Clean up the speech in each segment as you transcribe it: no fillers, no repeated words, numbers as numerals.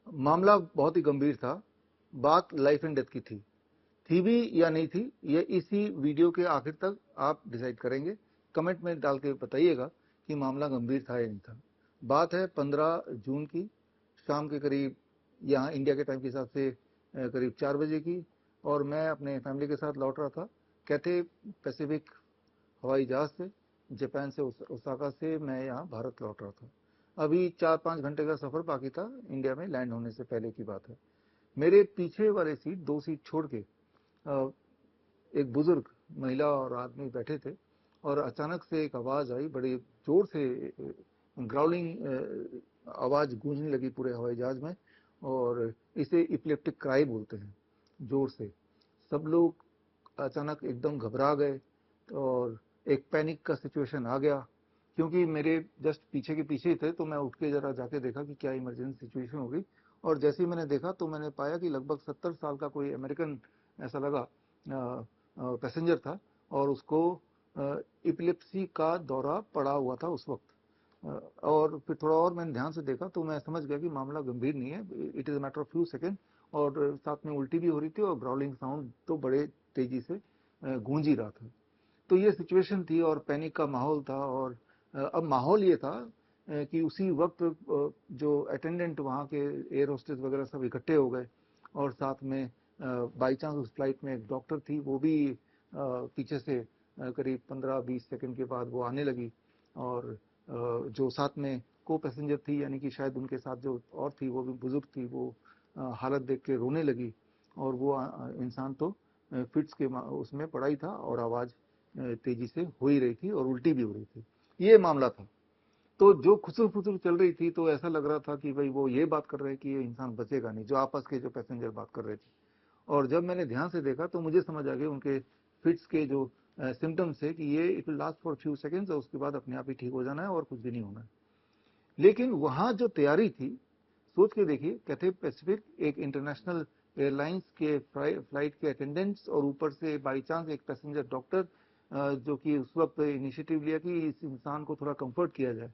मामला बहुत ही गंभीर था। बात लाइफ एंड डेथ की थी भी या नहीं थी, ये इसी वीडियो के आखिर तक आप डिसाइड करेंगे। कमेंट में डाल के बताइएगा कि मामला गंभीर था या नहीं था। बात है 15 जून की, शाम के करीब, यहाँ इंडिया के टाइम के हिसाब से करीब 4 बजे की, और मैं अपने फैमिली के साथ लौट रहा था कैथे पैसिफिक हवाई जहाज से। जापान से, ओसाका से मैं यहाँ भारत लौट रहा था। अभी 4-5 घंटे का सफर बाकी था इंडिया में लैंड होने से पहले की बात है। मेरे पीछे वाले सीट, 2 सीट छोड़ के एक बुजुर्ग महिला और आदमी बैठे थे, और अचानक से एक आवाज आई, बड़ी जोर से ग्राउलिंग आवाज गूंजने लगी पूरे हवाई जहाज में, और इसे इपिलेप्टिक क्राई बोलते हैं। जोर से सब लोग अचानक एकदम घबरा गए, और एक पैनिक का सिचुएशन आ गया। क्योंकि मेरे जस्ट पीछे के पीछे ही थे, तो मैं उठ के जरा जाके देखा कि क्या इमरजेंसी सिचुएशन हो गई। और जैसे ही मैंने देखा तो मैंने पाया कि लगभग 70 साल का कोई अमेरिकन ऐसा लगा पैसेंजर था, और उसको इपिलेप्सी का दौरा पड़ा हुआ था उस वक्त। और फिर थोड़ा और मैंने ध्यान से देखा तो मैं समझ गया कि मामला गंभीर नहीं है, it is matter of few second. और साथ में उल्टी भी हो रही थी, और ग्राउलिंग साउंड तो बड़े तेजी से गूंज ही रहा था। तो ये सिचुएशन थी, और पैनिक का माहौल था। और अब माहौल ये था कि उसी वक्त जो अटेंडेंट वहाँ के एयर होस्टेस वगैरह सब इकट्ठे हो गए, और साथ में बाई चांस उस फ्लाइट में एक डॉक्टर थी, वो भी पीछे से करीब 15-20 सेकंड के बाद वो आने लगी। और जो साथ में को पैसेंजर थी, यानी कि शायद उनके साथ जो और थी, वो भी बुजुर्ग थी, वो हालत देख के रोने लगी। और वो इंसान तो फिट्स के उसमें पड़ा ही था, और आवाज़ तेजी से हो ही रही थी, और उल्टी भी हो रही थी। ये मामला था। तो जो खुसर फुसर चल रही थी, तो ऐसा लग रहा था कि भाई वो ये बात कर रहे हैं कि ये इंसान बचेगा नहीं, जो आपस के जो पैसेंजर बात कर रहे थे। और जब मैंने ध्यान से देखा तो मुझे समझ आ गया उनके फिट्स के जो सिम्टम्स है कि ये it will last for few seconds, और उसके बाद अपने आप ही ठीक हो जाना है और कुछ भी नहीं होना है। लेकिन वहां जो तैयारी थी, सोच के देखिए, कैथे पैसिफिक एक इंटरनेशनल एयरलाइंस के फ्लाइट के अटेंडेंट्स, और ऊपर से बाई चांस एक पैसेंजर डॉक्टर, जो कि उस वक्त इनिशिएटिव लिया कि इस इंसान को थोड़ा कंफर्ट किया जाए।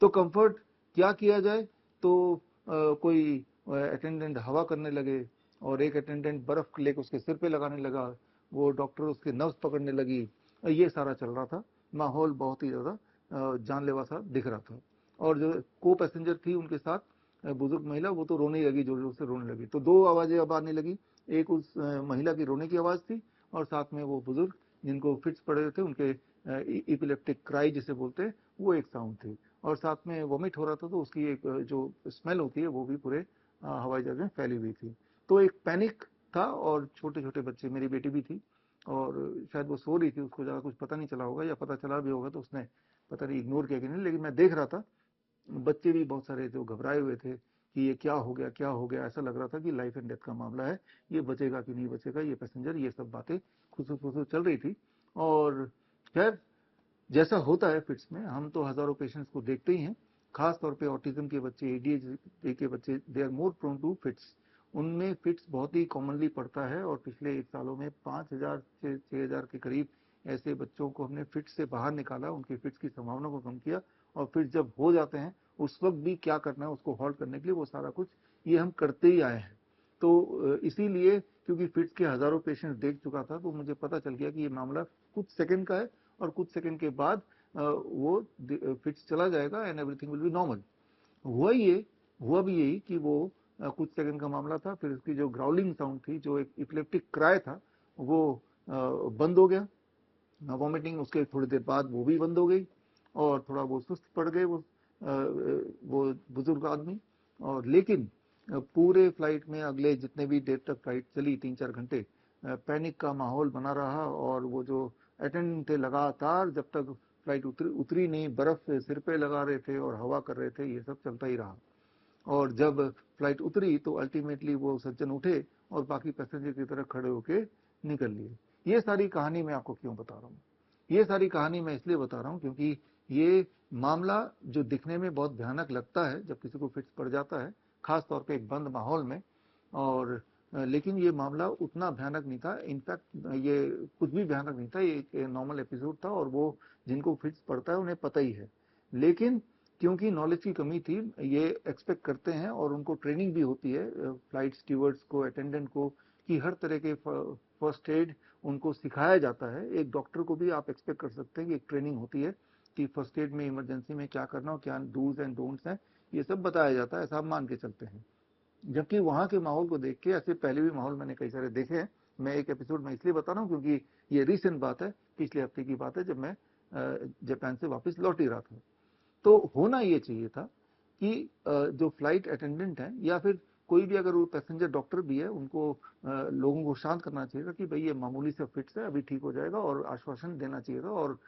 तो कंफर्ट क्या किया जाए, तो कोई अटेंडेंट हवा करने लगे, और एक अटेंडेंट बर्फ लेकर उसके सिर पे लगाने लगा, वो डॉक्टर उसके नब्ज पकड़ने लगी। ये सारा चल रहा था। माहौल बहुत ही ज़्यादा जानलेवा सा दिख रहा था। और जो को पैसेंजर थी उनके साथ बुजुर्ग महिला, वो तो रोने ही लगी, जोर जोर से रोने लगी। तो दो आवाज़ें अब आने लगी, एक उस महिला की रोने की आवाज़ थी, और साथ में वो बुजुर्ग जिनको फिट्स पड़े थे उनके इपिलेप्टिक क्राई जिसे बोलते हैं, वो एक साउंड थी। और साथ में वॉमिट हो रहा था, तो उसकी एक जो स्मेल होती है वो भी पूरे हवाई जहाज में फैली हुई थी। तो एक पैनिक था, और छोटे छोटे बच्चे, मेरी बेटी भी थी, और शायद वो सो रही थी, उसको ज़्यादा कुछ पता नहीं चला होगा, या पता चला भी होगा तो उसने पता नहीं इग्नोर किया कि नहीं। लेकिन मैं देख रहा था बच्चे भी बहुत सारे जो घबराए हुए थे कि ये क्या हो गया, क्या हो गया। ऐसा लग रहा था कि लाइफ एंड डेथ का मामला है, ये बचेगा कि नहीं बचेगा ये पैसेंजर, ये सब बातें खुसुर फुसुर चल रही थी। और खैर, जैसा होता है फिट्स में, हम तो हजारों पेशेंट्स को देखते ही हैं। खास तौर पे ऑटिज्म के बच्चे, एडीएचडी के बच्चे, they are more prone to fits. उनमें फिट्स बहुत ही कॉमनली पड़ता है, और पिछले 1 सालों में 5,000 से 6,000 के करीब ऐसे बच्चों को हमने फिट्स से बाहर निकाला, उनके फिट्स की संभावना को कम किया। और फिर जब हो जाते हैं उस वक्त भी क्या करना है उसको हॉल्ट करने के लिए, वो सारा कुछ ये हम करते ही आए हैं। तो इसीलिए, क्योंकि फिट्स के हजारों पेशेंट देख चुका था, तो मुझे पता चल गया कि ये मामला कुछ सेकंड का है, और कुछ सेकंड के बाद वो फिट्स चला जाएगा, and everything will be normal. हुआ ये हुआ भी यही कि वो कुछ सेकंड का मामला था। फिर उसकी जो ग्राउलिंग साउंड थी, जो एक इपिलेप्टिक क्राई था, वो बंद हो गया। वॉमिटिंग उसके थोड़ी देर बाद वो भी बंद हो गई, और थोड़ा वो सुस्त पड़ गए वो बुजुर्ग आदमी। और लेकिन पूरे फ्लाइट में अगले जितने भी देर तक फ्लाइट चली, 3-4 घंटे, पैनिक का माहौल बना रहा। और वो जो अटेंडेंट थे, लगातार जब तक फ्लाइट उतरी नहीं, बर्फ सिर पे लगा रहे थे और हवा कर रहे थे, ये सब चलता ही रहा। और जब फ्लाइट उतरी तो अल्टीमेटली वो सज्जन उठे, और बाकी पैसेंजर की तरह खड़े होके निकल लिए। ये सारी कहानी मैं आपको क्यों बता रहा हूँ? ये सारी कहानी मैं इसलिए बता रहा हूँ क्योंकि ये मामला जो दिखने में बहुत भयानक लगता है जब किसी को फिट्स पड़ जाता है, खास तौर पे एक बंद माहौल में। और लेकिन ये मामला उतना भयानक नहीं था। इनफैक्ट ये कुछ भी भयानक नहीं था, ये एक नॉर्मल एपिसोड था, और वो जिनको फिट्स पड़ता है उन्हें पता ही है। लेकिन क्योंकि नॉलेज की कमी थी, ये एक्सपेक्ट करते हैं और उनको ट्रेनिंग भी होती है फ्लाइट स्टीवर्ड्स को, अटेंडेंट को, कि हर तरह के फर्स्ट एड उनको सिखाया जाता है। एक डॉक्टर को भी आप एक्सपेक्ट कर सकते हैं कि एक ट्रेनिंग होती है कि फर्स्ट एड में, इमरजेंसी में क्या करना और क्या डूज एंड डोंट्स हैं, ये सब बताया जाता है, ऐसा आप मान के चलते हैं। जबकि वहां के माहौल को देख के, ऐसे पहले भी माहौल मैंने कई सारे देखे हैं, मैं एक एपिसोड में इसलिए बता रहा हूँ क्योंकि ये रिसेंट बात है, पिछले हफ्ते की बात है, जब मैं जापान से वापस लौट ही रहा था। तो होना ये चाहिए था कि जो फ्लाइट अटेंडेंट है या फिर कोई भी, अगर वो पैसेंजर डॉक्टर भी है, उनको लोगों को शांत करना चाहिए था कि भाई ये मामूली से फिट्स है, अभी ठीक हो जाएगा, और आश्वासन देना चाहिए था, और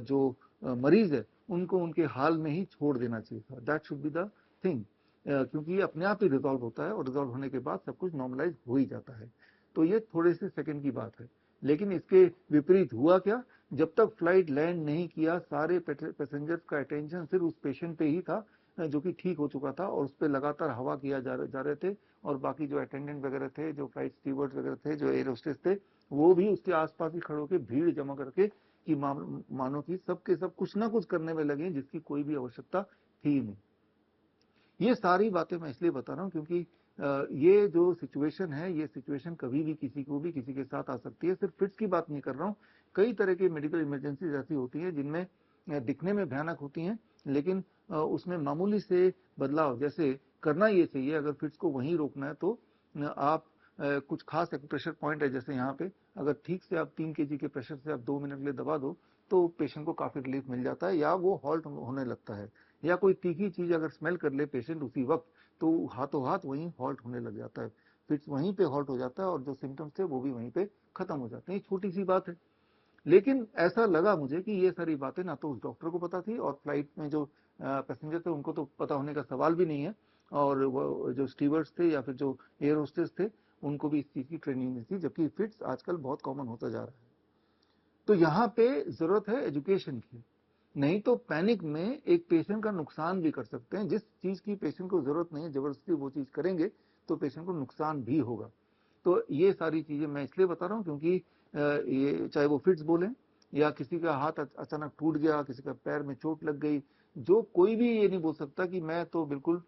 जो मरीज है उनको उनके हाल में ही छोड़ देना चाहिए था। That should be the thing, क्योंकि ये अपने आप ही रिजॉल्व होता है, और रिजॉल्व होने के बाद सब कुछ नॉर्मलाइज हो ही जाता है। तो ये थोड़े से सेकंड की बात है। लेकिन इसके विपरीत हुआ क्या, जब तक फ्लाइट लैंड नहीं किया, सारे पैसेंजर्स का अटेंशन सिर्फ उस पेशेंट पे ही था जो कि ठीक हो चुका था, और उस पर लगातार हवा किया जा रहे थे, और बाकी जो अटेंडेंट वगैरह थे, जो फ्लाइट स्टीवर्ड्स वगैरह थे, जो एयर होस्टेस थे, वो भी उसके आसपास ही खड़े होकर भीड़ जमा करके कि मानो कि सब के सब कुछ ना कुछ करने में लगे जिसकी कोई भी आवश्यकता थी नहीं। ये सारी बातें मैं इसलिए बता रहा हूं क्योंकि ये जो सिचुएशन है, ये सिचुएशन कभी भी किसी को भी किसी के साथ आ सकती है। सिर्फ फिट्स की बात नहीं कर रहा हूं, कई तरह की मेडिकल इमरजेंसीज ऐसी होती हैं जिनमें दिखने में भयानक होती हैं, लेकिन उसमें मामूली से बदलाव, जैसे करना ये चाहिए, अगर फिट्स को वहीं रोकना है तो आप कुछ खास एक प्रेशर पॉइंट है, जैसे यहाँ पे अगर ठीक से आप 3 kg के प्रेशर से आप 2 मिनट के लिए दबा दो तो पेशेंट को काफी रिलीफ मिल जाता है, या वो हॉल्ट होने लगता है। या कोई तीखी चीज अगर स्मेल कर ले पेशेंट उसी वक्त, तो हाथों हाथ वहीं हॉल्ट होने लग जाता है, फिर वहीं पे हॉल्ट हो जाता है, और जो सिम्टम्स थे वो भी वहीं पे खत्म हो जाते हैं। छोटी सी बात है, लेकिन ऐसा लगा मुझे कि ये सारी बातें ना तो उस डॉक्टर को पता थी, और फ्लाइट में जो पैसेंजर थे उनको तो पता होने का सवाल भी नहीं है, और वो जो स्टीवर्ड्स थे या फिर जो एयर होस्टेस थे उनको भी इस चीज की ट्रेनिंग नहीं थी, जबकि फिट्स आजकल बहुत कॉमन होता जा रहा है। तो यहाँ पे जरूरत है एजुकेशन की, नहीं तो पैनिक में एक पेशेंट का नुकसान भी कर सकते हैं। जिस चीज की पेशेंट को जरूरत नहीं है, जबरदस्ती वो चीज करेंगे तो पेशेंट को नुकसान भी होगा। तो ये सारी चीजें मैं इसलिए बता रहा हूँ क्योंकि ये चाहे वो फिट्स बोले, या किसी का हाथ अचानक टूट गया, किसी का पैर में चोट लग गई, जो कोई भी ये नहीं बोल सकता कि मैं तो बिल्कुल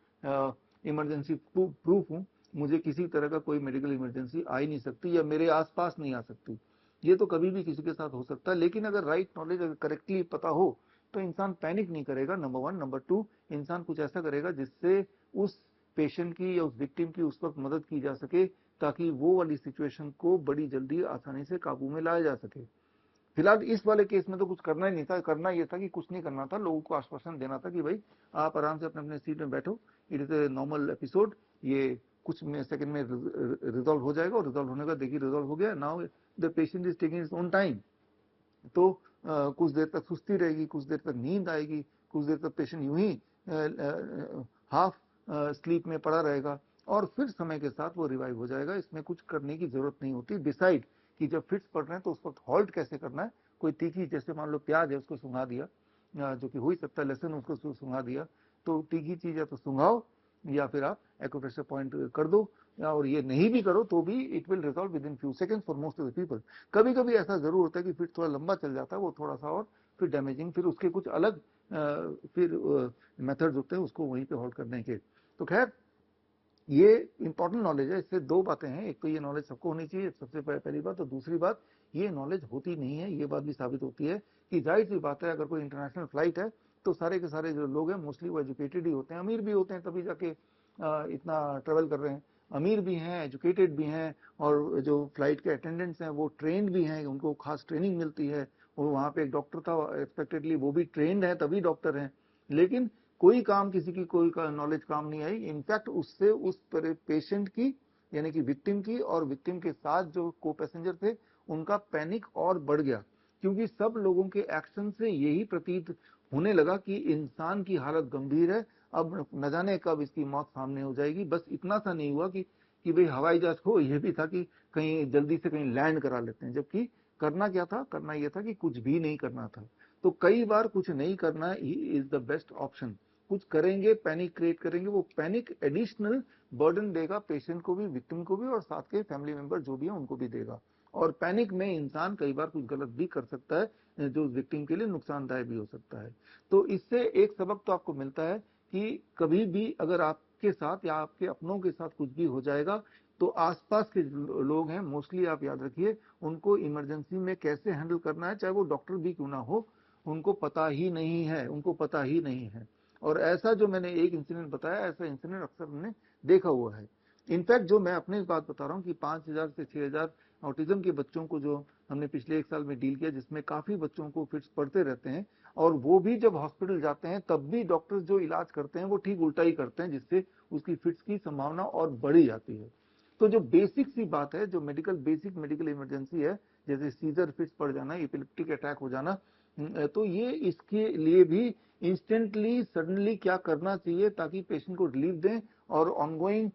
इमरजेंसी प्रूफ हूँ, मुझे किसी तरह का कोई मेडिकल इमरजेंसी आ ही नहीं सकती या मेरे आसपास नहीं आ सकती। ये तो कभी भी किसी के साथ हो सकता है, लेकिन अगर राइट नॉलेज अगर करेक्टली पता हो तो इंसान पैनिक नहीं करेगा, नंबर वन। नंबर टू, इंसान कुछ ऐसा करेगा जिससे उस पेशेंट की या उस विक्टिम की उस वक्त मदद की जा सके, ताकि वो वाली सिचुएशन को बड़ी जल्दी आसानी से काबू में लाया जा सके। फिलहाल इस वाले केस में तो कुछ करना ही नहीं था, करना ये था कि कुछ नहीं करना था, लोगों को आश्वासन देना था कि भाई आप आराम से अपने अपने सीट में बैठो, it is a normal episode, ये कुछ सेकंड में रिजॉल्व हो जाएगा, और रिजॉल्व होने का देखिए रिजॉल्व हो गया, now the patient is taking its own time. तो कुछ देर तक सुस्ती रहेगी, कुछ देर तक नींद आएगी, कुछ देर तक पेशेंट यूं ही हाफ स्लीप में पड़ा रहेगा, और फिर समय के साथ वो रिवाइव हो जाएगा। इसमें कुछ करने की जरूरत नहीं होती। डिसाइड कि जब फिट्स पड़ रहे हैं तो उस वक्त हॉल्ट कैसे करना है। कोई तीखी, जैसे मान लो प्याज है, उसको सुंघा दिया, जो कि हो ही सकता है, लहसुन उसको सुंघा दिया, तो तीखी चीज है तो सुंघाओ, या फिर आप एक्यूप्रेशर पॉइंट कर दो, और ये नहीं भी करो तो भी it will resolve with in few seconds for most of the people. कभी कभी ऐसा जरूर होता है कि फिर थोड़ा लंबा चल जाता है, वो थोड़ा सा और फिर डैमेजिंग, फिर उसके कुछ अलग फिर मेथड्स होते हैं उसको वहीं पे होल्ड करने के। तो खैर, ये इंपॉर्टेंट नॉलेज है। इससे दो बातें हैं, एक तो ये नॉलेज सबको होनी चाहिए, सबसे पहली बात, और दूसरी बात, ये नॉलेज होती नहीं है, ये बात भी साबित होती है कि जाहिर सी बात है, अगर कोई इंटरनेशनल फ्लाइट है तो सारे के सारे जो लोग हैं मोस्टली वो एजुकेटेड ही होते हैं, अमीर भी होते हैं, तभी जाके इतना ट्रेवल कर रहे हैं। अमीर भी हैं, एजुकेटेड भी हैं, और जो फ्लाइट के अटेंडेंट्स हैं वो ट्रेंड भी हैं, उनको खास ट्रेनिंग मिलती है, और वहाँ पे एक डॉक्टर था एक्सपेक्टेडली, वो भी ट्रेंड है तभी डॉक्टर हैं। लेकिन कोई काम, किसी की कोई नॉलेज काम नहीं आई, इनफैक्ट उससे उस पेशेंट की, यानी कि विक्टिम की, और विक्टिम के साथ जो को पैसेंजर थे उनका पैनिक और बढ़ गया, क्योंकि सब लोगों के एक्शन से यही प्रतीत होने लगा कि इंसान की हालत गंभीर है, अब न जाने कब इसकी मौत सामने हो जाएगी। बस इतना सा नहीं हुआ कि भाई हवाई जहाज हो, यह भी था कि कहीं जल्दी से कहीं लैंड करा लेते हैं, जबकि करना क्या था, करना यह था कि कुछ भी नहीं करना था। तो कई बार कुछ नहीं करना he is the best option. कुछ करेंगे, पैनिक क्रिएट करेंगे, वो पैनिक एडिशनल बर्डन देगा पेशेंट को भी, विक्टिम को भी, और साथ के फैमिली मेंबर जो भी है उनको भी देगा। और पैनिक में इंसान कई बार कुछ गलत भी कर सकता है जो विक्टिम के लिए नुकसानदायक भी हो सकता है। तो इससे एक सबक तो आपको मिलता है कि कभी भी अगर आपके साथ या आपके अपनों के साथ कुछ भी हो जाएगा तो आसपास के लोग हैं, मोस्टली आप याद रखिए, उनको इमरजेंसी में कैसे हैंडल करना है, चाहे वो डॉक्टर भी क्यों ना हो, उनको पता ही नहीं है, उनको पता ही नहीं है। और ऐसा जो मैंने एक इंसिडेंट बताया, ऐसा इंसिडेंट अक्सर हमने देखा हुआ है। इनफैक्ट जो मैं अपनी बात बता रहा हूँ कि 5,000 से 6,000 ऑटिज्म के बच्चों को जो हमने पिछले 1 साल में डील किया, जिसमें काफी बच्चों को फिट्स पड़ते रहते हैं, और वो भी जब हॉस्पिटल जाते हैं तब भी डॉक्टर्स जो इलाज करते हैं वो ठीक उल्टा ही करते हैं, जिससे उसकी फिट्स की संभावना और बढ़ी जाती है। तो जो बेसिक सी बात है, जो बेसिक मेडिकल इमरजेंसी है, जैसे सीजर फिट्स पड़ जाना, एपिलेप्टिक अटैक हो जाना, तो ये इसके लिए भी इंस्टेंटली सडनली क्या करना चाहिए ताकि पेशेंट को रिलीफ दें और ऑनगोइंग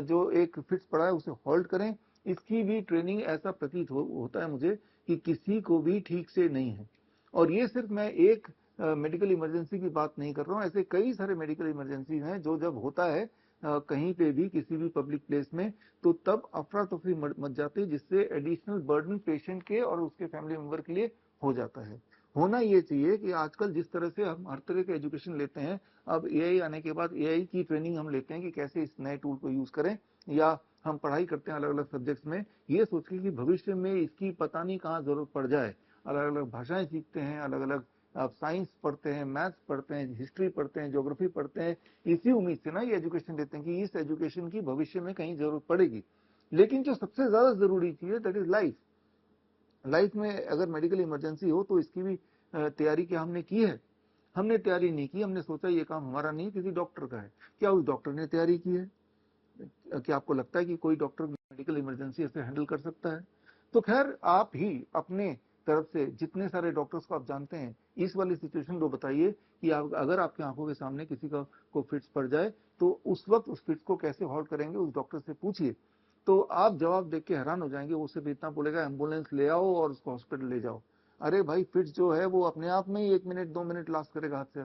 जो एक फिट्स पड़ा है उसे होल्ड करें, इसकी भी ट्रेनिंग ऐसा प्रतीत होता है मुझे कि किसी को भी ठीक से नहीं है। और ये सिर्फ मैं एक मेडिकल इमरजेंसी की बात नहीं कर रहा हूँ, ऐसे कई सारे मेडिकल इमरजेंसी हैं जो जब होता है कहीं पे भी किसी भी पब्लिक प्लेस में, तो तब अफरा तफरी मच जाती है, जिससे एडिशनल बर्डन पेशेंट के और उसके फैमिली मेंबर के लिए हो जाता है। होना ये चाहिए कि आजकल जिस तरह से हम हर तरह के एजुकेशन लेते हैं, अब एआई आने के बाद एआई की ट्रेनिंग हम लेते हैं कि कैसे इस नए टूल को यूज करें, या हम पढ़ाई करते हैं अलग अलग सब्जेक्ट्स में ये सोच के कि भविष्य में इसकी पता नहीं कहाँ जरूरत पड़ जाए। अलग अलग भाषाएं सीखते हैं, अलग अलग आप साइंस पढ़ते हैं, मैथ्स पढ़ते हैं, हिस्ट्री पढ़ते हैं, ज्योग्राफी पढ़ते हैं, इसी उम्मीद से ना ये एजुकेशन देते हैं कि इस एजुकेशन की भविष्य में कहीं जरूरत पड़ेगी। लेकिन जो सबसे ज्यादा जरूरी चीज है दैट इज लाइफ। लाइफ में अगर मेडिकल इमरजेंसी हो तो इसकी भी तैयारी क्या हमने की है? हमने तैयारी नहीं की, हमने सोचा ये काम हमारा नहीं, किसी डॉक्टर का है। क्या उस डॉक्टर ने तैयारी की है? क्या आपको लगता है कि कोई डॉक्टर मेडिकल इमरजेंसी ऐसे हैंडल कर सकता है? तो खैर आप ही अपने तरफ से जितने सारे डॉक्टर्स को आप जानते हैं, इस वाली सिचुएशन को बताइए कि आप अगर आपकी आंखों के सामने किसी का को फिट्स पड़ जाए तो उस वक्त उस फिट्स को कैसे होल्ड करेंगे, उस डॉक्टर से पूछिए। तो आप जवाब देख के हैरान हो जाएंगे। वो सिर्फ इतना बोलेगा एम्बुलेंस ले आओ और उसको हॉस्पिटल ले जाओ। अरे भाई, फिट्स जो है वो अपने आप में ही 1 मिनट 2 मिनट लास्ट करेगा हाथ से,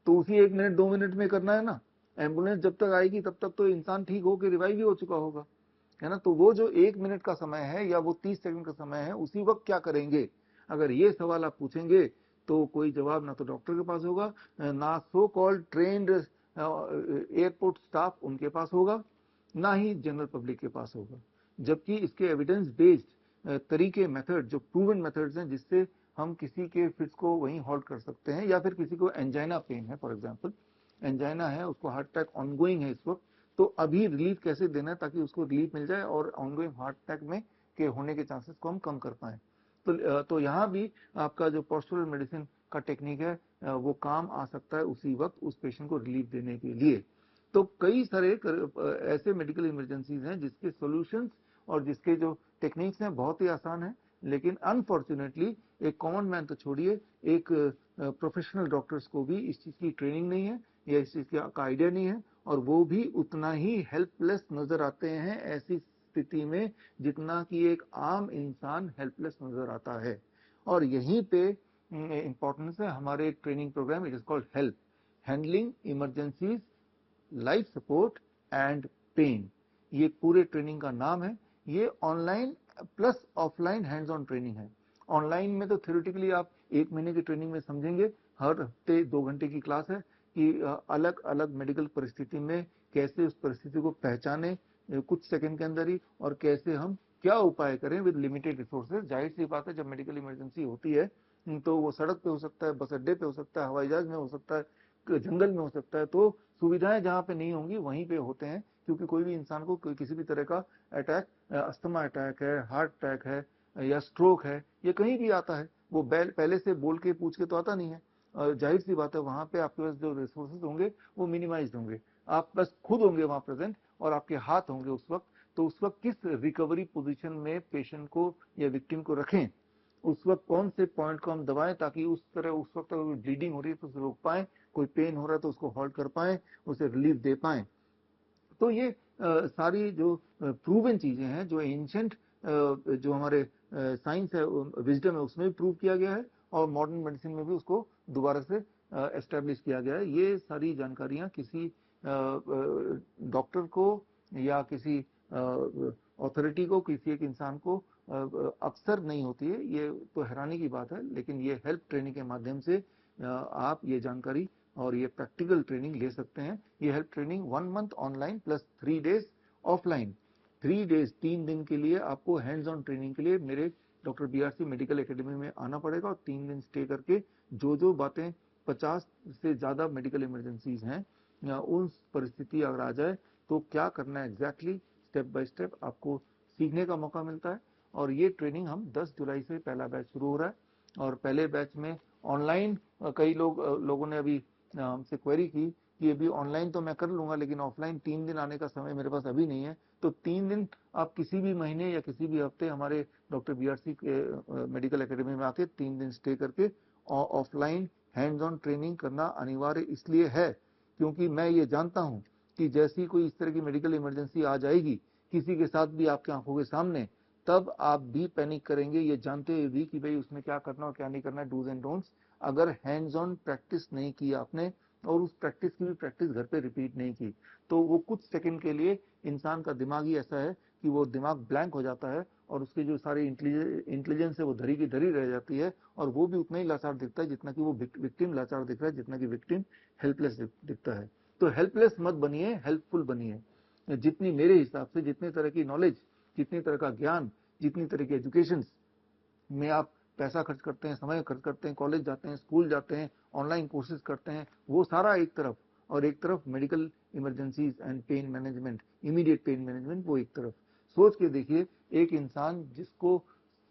तो उसी 1 मिनट 2 मिनट में करना है ना। एम्बुलेंस जब तक आएगी तब तक तो इंसान ठीक होकर रिवाइव भी हो चुका होगा, है ना। तो वो जो 1 मिनट का समय है या वो 30 सेकंड का समय है, उसी वक्त क्या करेंगे, अगर ये सवाल आप पूछेंगे तो कोई जवाब ना तो डॉक्टर के पास होगा, ना so called trained airport staff उनके पास होगा, ना ही जनरल पब्लिक के पास होगा। जबकि इसके एविडेंस बेस्ड तरीके, मेथड, जो प्रूवन मेथड्स हैं जिससे हम किसी के फिट्स को वहीं होल्ड कर सकते हैं, या फिर किसी को एंजाइना पेन है, फॉर एग्जांपल एंजाइना है, उसको हार्ट अटैक ऑनगोइंग है इस वक्त, तो अभी रिलीफ कैसे देना है ताकि उसको रिलीफ मिल जाए और ऑनगोइंग हार्ट अटैक में के होने के चांसेस को हम कम कर पाए। तो यहाँ भी आपका जो पोस्चरल मेडिसिन का टेक्निक है वो काम आ सकता है उसी वक्त उस पेशेंट को रिलीफ देने के लिए। तो कई सारे ऐसे मेडिकल इमरजेंसीज हैं जिसके सॉल्यूशंस और जिसके जो टेक्निक्स हैं बहुत ही आसान है, लेकिन अनफॉर्चुनेटली एक कॉमन मैन तो छोड़िए, एक प्रोफेशनल डॉक्टर्स को भी इस चीज की ट्रेनिंग नहीं है या इस चीज का आइडिया नहीं है, और वो भी उतना ही हेल्पलेस नजर आते हैं ऐसी स्थिति में जितना कि एक आम इंसान हेल्पलेस नजर आता है। और यहीं पे इंपॉर्टेंस है हमारे एक training program, it is called help, handling emergencies, life support and pain, ये पूरे ट्रेनिंग का नाम है। ये online plus offline hands on training है। ऑनलाइन में तो थ्योरेटिकली आप 1 महीने की ट्रेनिंग में समझेंगे, हर हफ्ते 2 घंटे की क्लास है कि अलग अलग मेडिकल परिस्थिति में कैसे उस परिस्थिति को पहचाने कुछ सेकंड के अंदर ही, और कैसे हम क्या उपाय करें विद लिमिटेड रिसोर्सेज। जाहिर सी बात है जब मेडिकल इमरजेंसी होती है तो वो सड़क पे हो सकता है, बस अड्डे पे हो सकता है, हवाई जहाज में हो सकता है, जंगल में हो सकता है। तो सुविधाएं जहां पे नहीं होंगी वहीं पे होते हैं, क्योंकि कोई भी इंसान को किसी भी तरह का अटैक, अस्थमा अटैक है, हार्ट अटैक है या स्ट्रोक है, ये कहीं भी आता है, वो पहले से बोल के पूछ के तो आता नहीं है। जाहिर सी बात है वहां पे आपके पास जो रिसोर्सेज होंगे वो मिनिमाइज होंगे, आप बस खुद होंगे वहां प्रेजेंट और आपके हाथ होंगे उस वक्त। तो उस वक्त किस रिकवरी पोजीशन में पेशेंट को या विक्टिम को रखें, उस वक्त कौन से पॉइंट को हम दबाएं ताकि उस तरह उस वक्त अगर ब्लीडिंग हो रही है तो उसे रोक पाए, कोई पेन हो रहा है तो उसको होल्ड कर पाए, उसे रिलीफ दे पाए। तो ये सारी जो प्रूवन चीजें हैं, जो एंशंट जो हमारे साइंस है, विजडम है, उसमें भी प्रूव किया गया है, और मॉडर्न मेडिसिन में भी उसको दोबारा से एस्टेब्लिश किया गया है। ये सारी जानकारियां किसी डॉक्टर को या किसी अथॉरिटी को, किसी एक इंसान को अक्सर नहीं होती है, ये तो हैरानी की बात है। लेकिन ये हेल्प ट्रेनिंग के माध्यम से आप ये जानकारी और ये प्रैक्टिकल ट्रेनिंग ले सकते हैं। ये help training 1 month online plus 3 days offline, 3 days 3 दिन के लिए आपको हैंड्स ऑन ट्रेनिंग के लिए मेरे डॉक्टर बीआरसी मेडिकल एकेडमी में आना पड़ेगा और 3 दिन स्टे करके जो बातें 50 से ज़्यादा मेडिकल इमरजेंसीज हैं उन परिस्थिति अगर आ जाए तो क्या करना है एग्जैक्टली स्टेप बाय स्टेप आपको सीखने का मौका मिलता है। और ये ट्रेनिंग हम 10 जुलाई से पहला बैच शुरू हो रहा है और पहले बैच में ऑनलाइन कई लोगों ने अभी हमसे क्वेरी की कि अभी ऑनलाइन तो मैं कर लूंगा लेकिन ऑफलाइन 3 दिन आने का समय मेरे पास अभी नहीं है। तो 3 दिन आप किसी भी महीने या किसी भी हफ्ते हमारे डॉक्टर बीआरसी मेडिकल एकेडमी में आके 3 दिन स्टे करके ऑफलाइन हैंड्स ऑन ट्रेनिंग करना अनिवार्य इसलिए है क्योंकि मैं ये जानता हूं कि जैसी कोई इस तरह की मेडिकल इमरजेंसी आ जाएगी किसी के साथ भी आपके आंखों के सामने, तब आप भी पैनिक करेंगे ये जानते हुए भी कि भाई उसमें क्या करना और क्या नहीं करना है, डूज एंड डोंट्स। अगर हैंड्स ऑन प्रैक्टिस नहीं की आपने और उस प्रैक्टिस की भी प्रैक्टिस घर पे रिपीट नहीं की तो वो कुछ सेकंड के लिए इंसान का दिमाग ही ऐसा है कि वो दिमाग ब्लैंक हो जाता है और उसकी जो सारी इंटेलिजेंस है वो धरी की धरी रह जाती है और वो भी उतना ही लाचार दिखता है जितना कि वो विक्टिम लाचार दिख रहा है, जितना कि विक्टिम हेल्पलेस दिखता है। तो हेल्पलेस मत बनिए, हेल्पफुल बनिए। जितनी मेरे हिसाब से जितने तरह की नॉलेज, जितनी तरह का ज्ञान, जितनी तरह की एजुकेशन में आप पैसा खर्च करते हैं, समय खर्च करते हैं, कॉलेज जाते हैं, स्कूल जाते हैं, ऑनलाइन कोर्सेज करते हैं, वो सारा एक तरफ, और एक तरफ medical emergencies and pain management, immediate pain management, वो एक तरफ। सोच के देखिए, एक इंसान जिसको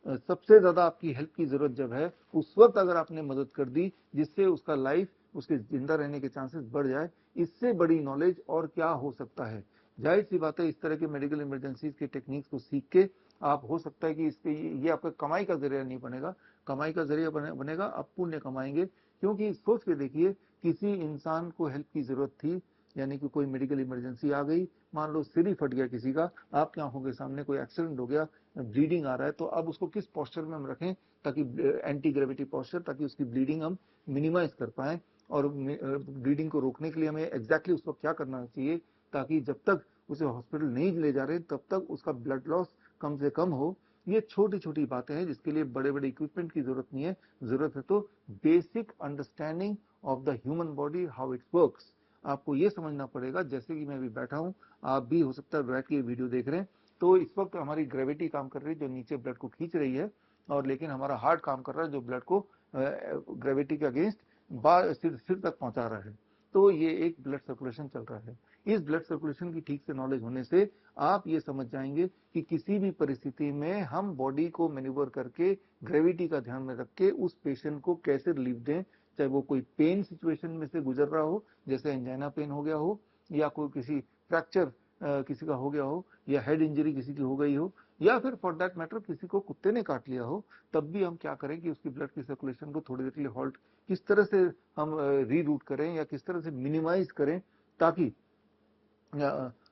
सबसे ज्यादा आपकी हेल्प की जरूरत जब है उस वक्त अगर आपने मदद कर दी जिससे उसका लाइफ, उसके जिंदा रहने के चांसेस बढ़ जाए, इससे बड़ी नॉलेज और क्या हो सकता है। जाहिर सी बात है इस तरह के मेडिकल इमरजेंसीज के टेक्निक्स को सीख के आप, हो सकता है कि इसके ये आपका कमाई का जरिया नहीं बनेगा, कमाई का जरिया बनेगा आप पुण्य कमाएंगे। क्योंकि सोच के देखिए, किसी इंसान को हेल्प की जरूरत थी, यानी कि कोई मेडिकल इमरजेंसी आ गई, मान लो सिर ही फट गया किसी का, आपकी आंखों के सामने कोई एक्सीडेंट हो गया, ब्लीडिंग आ रहा है, तो अब उसको किस पोस्चर में हम रखें ताकि एंटी ग्रेविटी पोस्चर, ताकि उसकी ब्लीडिंग हम मिनिमाइज कर पाए। और ब्लीडिंग को रोकने के लिए हमें एग्जैक्टली उसको क्या करना चाहिए ताकि जब तक उसे हॉस्पिटल नहीं ले जा रहे तब तक उसका ब्लड लॉस कम से कम हो। ये छोटी छोटी बातें हैं जिसके लिए बड़े बड़े इक्विपमेंट की जरूरत नहीं है, जरूरत है तो basic understanding of the human body, how it works. आपको ये समझना पड़ेगा, जैसे कि मैं अभी बैठा हूं, आप भी हो सकता है बैठ के वीडियो देख रहे हैं, तो इस वक्त हमारी ग्रेविटी काम कर रही है जो नीचे ब्लड को खींच रही है, और लेकिन हमारा हार्ट काम कर रहा है जो ब्लड को ग्रेविटी के अगेंस्ट सिर तक पहुंचा रहा है। तो ये एक ब्लड सर्कुलेशन चल रहा है। इस ब्लड सर्कुलेशन की ठीक से नॉलेज होने से आप ये समझ जाएंगे कि किसी भी परिस्थिति में हम बॉडी को मैन्यूवर करके ग्रेविटी का ध्यान में रख के उस पेशेंट को कैसे रिलीफ दें, चाहे वो कोई पेन सिचुएशन में से गुजर रहा हो, जैसे एंजाइना पेन हो गया हो, या कोई किसी फ्रैक्चर किसी का हो गया हो, या हेड इंजरी किसी की हो गई हो, या फिर फॉर दैट मैटर किसी को कुत्ते ने काट लिया हो, तब भी हम क्या करें कि उसकी ब्लड की सर्कुलेशन को थोड़ी देर के लिए हॉल्ट किस तरह से हम रीरूट करें या किस तरह से मिनिमाइज करें ताकि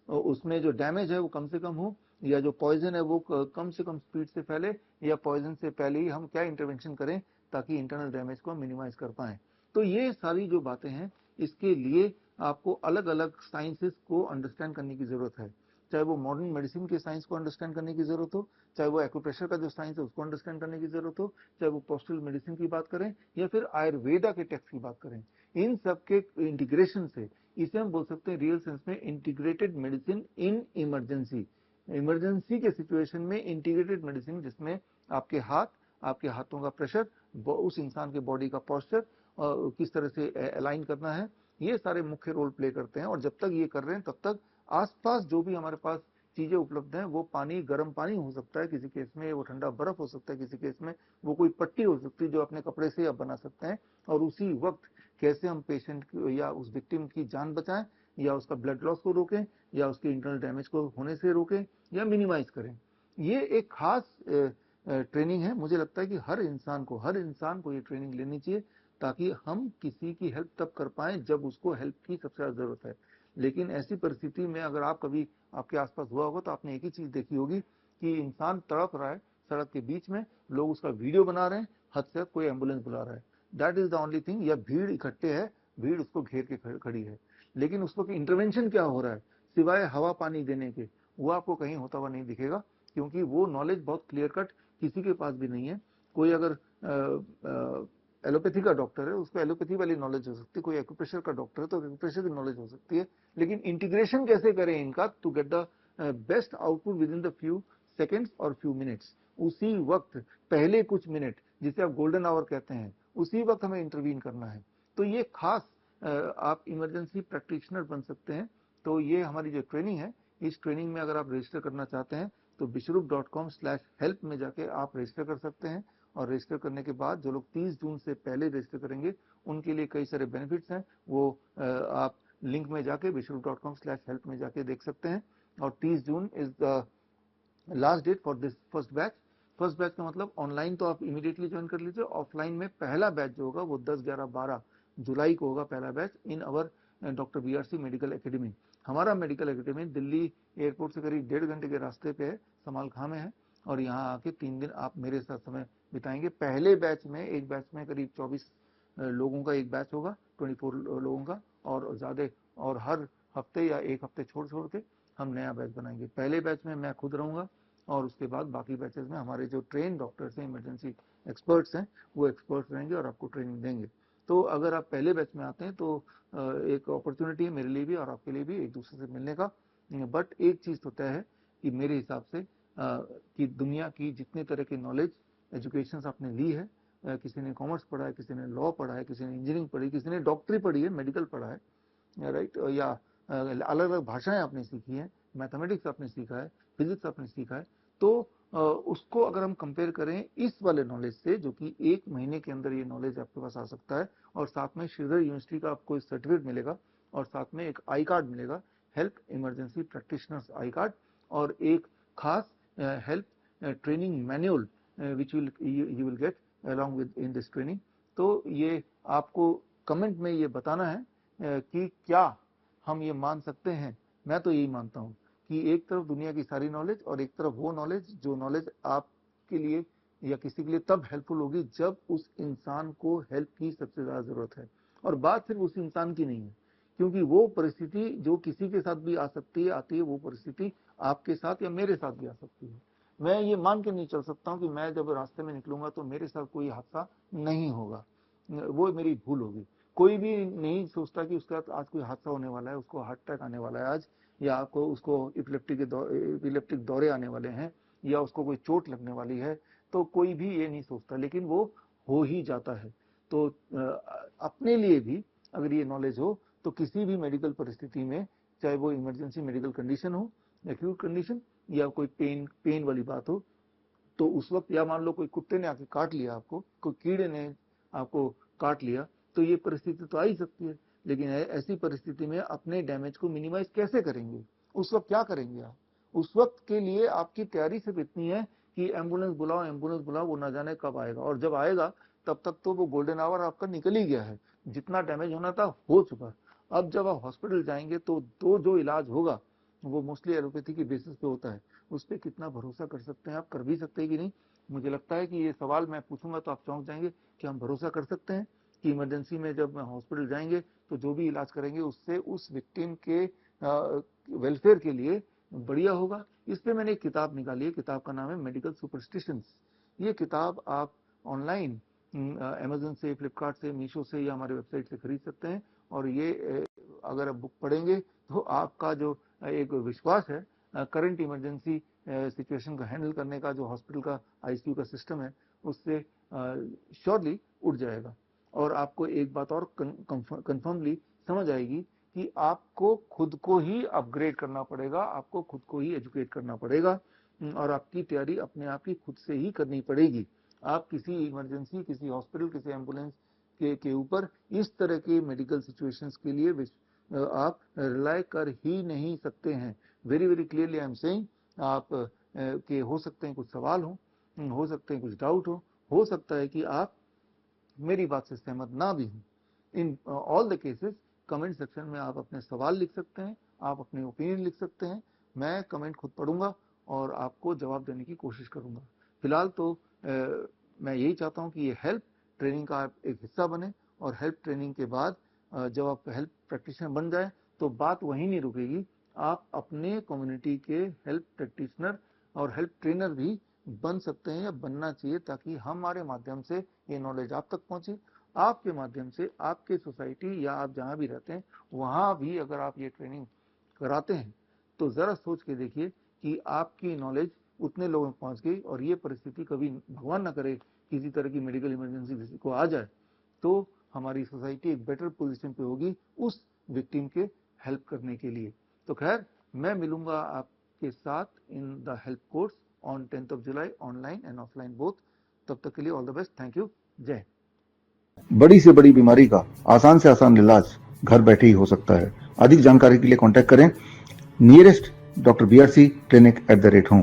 उसमें जो डैमेज है वो कम से कम हो, या जो पॉइजन है वो कम से कम स्पीड से फैले, या पॉइजन से पहले ही हम क्या इंटरवेंशन करें ताकि इंटरनल डैमेज को हम मिनिमाइज कर पाएं। तो ये सारी जो बातें हैं इसके लिए आपको अलग अलग साइंसेस को अंडरस्टैंड करने की जरूरत है, चाहे वो मॉडर्न मेडिसिन के साइंस को अंडरस्टैंड करने की जरूरत हो, चाहे वो एक्यूप्रेशर का जो साइंस है उसको अंडरस्टैंड करने की जरूरत हो, चाहे वो पोस्टल मेडिसिन की बात करें या फिर आयुर्वेदा के टेक्स्ट की बात करें, इन सब के इंटीग्रेशन से, इसे हम बोल सकते हैं रियल सेंस में integrated medicine in emergency. Emergency के सिचुएशन में इंटीग्रेटेड मेडिसिन जिसमें आपके हाथ, आपके हाथों का प्रेशर, उस इंसान के बॉडी का पोस्चर किस तरह से अलाइन करना है, ये सारे मुख्य रोल प्ले करते हैं। और जब तक ये कर रहे हैं तब तक आसपास जो भी हमारे पास चीजें उपलब्ध हैं, वो पानी, गर्म पानी हो सकता है किसी केस में, वो ठंडा बर्फ हो सकता है किसी केस में, वो कोई पट्टी हो सकती है जो अपने कपड़े से आप बना सकते हैं, और उसी वक्त कैसे हम पेशेंट या उस विक्टिम की जान बचाएं, या उसका ब्लड लॉस को रोकें, या उसके इंटरनल डैमेज को होने से रोकें या मिनिमाइज करें। ये एक खास ट्रेनिंग है। मुझे लगता है कि हर इंसान को ये ट्रेनिंग लेनी चाहिए ताकि हम किसी की हेल्प तब कर पाएं जब उसको हेल्प की सबसे ज्यादा जरूरत है। लेकिन ऐसी परिस्थिति में अगर आप कभी आपके आसपास हुआ होगा तो आपने एक ही चीज देखी होगी कि इंसान तड़प रहा है सड़क के बीच में, लोग उसका वीडियो बना रहे हैं, हद से कोई एम्बुलेंस बुला रहा है, that is the only thing. या भीड़ इकट्ठे है, भीड़ उसको घेर के खड़ी है, लेकिन उसको इंटरवेंशन क्या हो रहा है सिवाय हवा पानी देने के, वो आपको कहीं होता हुआ नहीं दिखेगा। क्योंकि वो नॉलेज बहुत क्लियर कट किसी के पास भी नहीं है। कोई अगर एलोपैथी का डॉक्टर है, उसको एलोपैथी वाली नॉलेज हो सकती है, कोई एक्यूप्रेशर का डॉक्टर है तो एक्यूप्रेशर की नॉलेज हो सकती है, लेकिन इंटीग्रेशन कैसे करें इनका to get the best output with in the few seconds और फ्यू मिनट्स, उसी वक्त पहले कुछ मिनट जिसे आप गोल्डन आवर कहते हैं, उसी वक्त हमें इंटरवीन करना है। तो ये खास आप इमरजेंसी प्रैक्टिशनर बन सकते हैं। तो ये हमारी जो ट्रेनिंग है, इस ट्रेनिंग में अगर आप रजिस्टर करना चाहते हैं तो bishrup.com/help में जाके आप रजिस्टर कर सकते हैं। और रजिस्टर करने के बाद जो लोग 30 जून से पहले रजिस्टर करेंगे उनके लिए कई सारे बेनिफिट्स हैं, वो आप लिंक में जाके bishrup.com/help में जाके देख सकते हैं। और 30 June is the last date for this first batch. First batch का मतलब ऑनलाइन तो आप इमीडिएटली ज्वाइन कर लीजिए, ऑफलाइन में पहला बैच जो होगा वो 10, 11, 12 जुलाई को होगा पहला batch in our doctor BRC medical academy. हमारा मेडिकल एकेडमी दिल्ली एयरपोर्ट से करीब 1.5 घंटे के रास्ते पे है, समालखां में है, और यहाँ आके 3 दिन आप मेरे साथ समय बिताएंगे। पहले बैच में, एक बैच में करीब 24 लोगों का एक बैच होगा, 24 लोगों का, और ज्यादा, और हर हफ्ते या एक हफ्ते छोड़ छोड़ के हम नया बैच बनाएंगे। पहले बैच में मैं खुद रहूंगा और उसके बाद बाकी बैचेस में हमारे जो ट्रेन डॉक्टर्स हैं, इमरजेंसी एक्सपर्ट्स हैं, वो एक्सपर्ट्स रहेंगे और आपको ट्रेनिंग देंगे। तो अगर आप पहले बैच में आते हैं तो एक अपॉर्चुनिटी है मेरे लिए भी और आपके लिए भी एक दूसरे से मिलने का। बट एक चीज तो तय है कि मेरे हिसाब से कि दुनिया की जितने तरह की नॉलेज एजुकेशन आपने ली है, किसी ने कॉमर्स पढ़ा है, किसी ने लॉ पढ़ा है, किसी ने इंजीनियरिंग पढ़ी, किसी ने डॉक्टरी पढ़ी है, मेडिकल पढ़ा है, राइट, या अलग अलग भाषाएं आपने सीखी हैं, मैथमेटिक्स आपने सीखा है, फिजिक्स आपने सीखा है, तो उसको अगर हम कंपेयर करें इस वाले नॉलेज से, जो कि 1 महीने के अंदर ये नॉलेज आपके पास आ सकता है, और साथ में श्रीधर यूनिवर्सिटी का आपको सर्टिफिकेट मिलेगा, और साथ में एक आई कार्ड मिलेगा, help emergency practitioners I card, और एक खास help training manual which you will get along with in this training. तो ये आपको कमेंट में ये बताना है कि क्या हम ये मान सकते हैं। मैं तो यही मानता हूं कि एक तरफ दुनिया की सारी नॉलेज और एक तरफ वो नॉलेज, जो नॉलेज आपके लिए या किसी के लिए तब हेल्पफुल होगी जब उस इंसान को हेल्प की सबसे ज्यादा जरूरत है। और बात सिर्फ उस इंसान की नहीं है, क्योंकि वो परिस्थिति जो किसी के साथ भी आ सकती है, आती है, वो परिस्थिति आपके साथ या मेरे साथ भी आ सकती है। मैं ये मान के नहीं चल सकता हूं कि मैं जब रास्ते में निकलूंगा तो मेरे साथ कोई हादसा नहीं होगा, वो मेरी भूल होगी। कोई भी नहीं सोचता कि उसके साथ आज कोई हादसा होने वाला है, उसको हार्ट अटैक आने वाला है आज, या आपको उसको इपिलेप्टिक दौरे आने वाले हैं, या उसको कोई चोट लगने वाली है, तो कोई भी ये नहीं सोचता, लेकिन वो हो ही जाता है। तो अपने लिए भी अगर ये नॉलेज हो तो किसी भी मेडिकल परिस्थिति में, चाहे वो इमरजेंसी मेडिकल कंडीशन हो, एक्यूट कंडीशन, या कोई पेन वाली बात हो, तो उस वक्त, या मान लो कोई कुत्ते ने आके काट लिया आपको, कोई कीड़े ने आपको काट लिया, तो ये परिस्थिति तो आ ही सकती है। लेकिन ऐसी परिस्थिति में अपने डैमेज को मिनिमाइज कैसे करेंगे, उस वक्त क्या करेंगे आप? उस वक्त के लिए आपकी तैयारी सिर्फ इतनी है कि एम्बुलेंस बुलाओ, एम्बुलेंस बुलाओ, वो न जाने कब आएगा, और जब आएगा तब तक तो वो गोल्डन आवर आपका निकल ही गया है, जितना डैमेज होना था हो चुका। अब जब आप हॉस्पिटल जाएंगे तो जो इलाज होगा वो मोस्टली एलोपैथी की बेसिस पे होता है। उस पर कितना भरोसा कर सकते हैं आप, कर भी सकते हैं कि नहीं? मुझे लगता है कि ये सवाल मैं पूछूंगा तो आप चौंक जाएंगे कि हम भरोसा कर सकते हैं कि इमरजेंसी में जब हॉस्पिटल जाएंगे तो जो भी इलाज करेंगे उससे उस विक्टिम के वेलफेयर के लिए बढ़िया होगा। इस पे मैंने एक किताब निकाली है, किताब का नाम है मेडिकल सुपरस्टिशंस। ये किताब आप ऑनलाइन अमेजन से, फ्लिपकार्ट से, मीशो से या हमारे वेबसाइट से खरीद सकते हैं। और ये अगर आप बुक पढ़ेंगे तो आपका जो एक विश्वास है करंट इमरजेंसी सिचुएशन को हैंडल करने का, जो हॉस्पिटल का आईसीयू का सिस्टम है, उससे श्योरली उठ जाएगा। और आपको एक बात और कंफर्मली समझ आएगी कि आपको खुद को ही अपग्रेड करना पड़ेगा, आपको खुद को ही एजुकेट करना पड़ेगा, और आपकी तैयारी अपने आप ही खुद से ही करनी पड़ेगी। आप किसी इमरजेंसी, किसी हॉस्पिटल, किसी एम्बुलेंस के ऊपर इस तरह के मेडिकल सिचुएशंस के लिए आप रिलाय कर ही नहीं सकते हैं। Very very clearly I am saying, आप के हो सकते हैं कुछ सवाल हो सकते हैं कुछ डाउट हो सकता है कि आप मेरी बात से सहमत ना भी हों। In all the cases comment section में आप अपने सवाल लिख सकते हैं, आप अपने ओपिनियन लिख सकते हैं। मैं कमेंट खुद पढ़ूंगा और आपको जवाब देने की कोशिश करूंगा। फिलहाल तो मैं यही चाहता हूं कि ये हेल्प ट्रेनिंग का एक हिस्सा बने, और हेल्प ट्रेनिंग के बाद जब आप हेल्प प्रैक्टिशनर बन जाए तो बात वहीं नहीं रुकेगी, आप अपने कम्युनिटी के हेल्प प्रैक्टिशनर और हेल्प ट्रेनर भी बन सकते हैं या बनना चाहिए, ताकि हमारे माध्यम से ये नॉलेज आप तक पहुंचे, आपके माध्यम से आपके सोसाइटी या आप जहां भी रहते हैं वहां भी अगर आप ये ट्रेनिंग कराते हैं तो जरा सोच के देखिए कि आपकी नॉलेज उतने लोगों तक पहुंच गई और ये परिस्थिति कभी भगवान ना करे किसी तरह की मेडिकल इमरजेंसी किसी को आ जाए तो हमारी सोसाइटी एक बेटर पोजीशन पे होगी उस विक्टिम के हेल्प करने के लिए। तो खैर मैं मिलूंगा आपके साथ in the help course on 10th July online and offline both. तब तक के लिए all the best, thank you, जय। बड़ी से बड़ी बीमारी का आसान से आसान इलाज घर बैठे ही हो सकता है। अधिक जानकारी के लिए कांटेक्ट करें nearest doctor BRC clinic @home।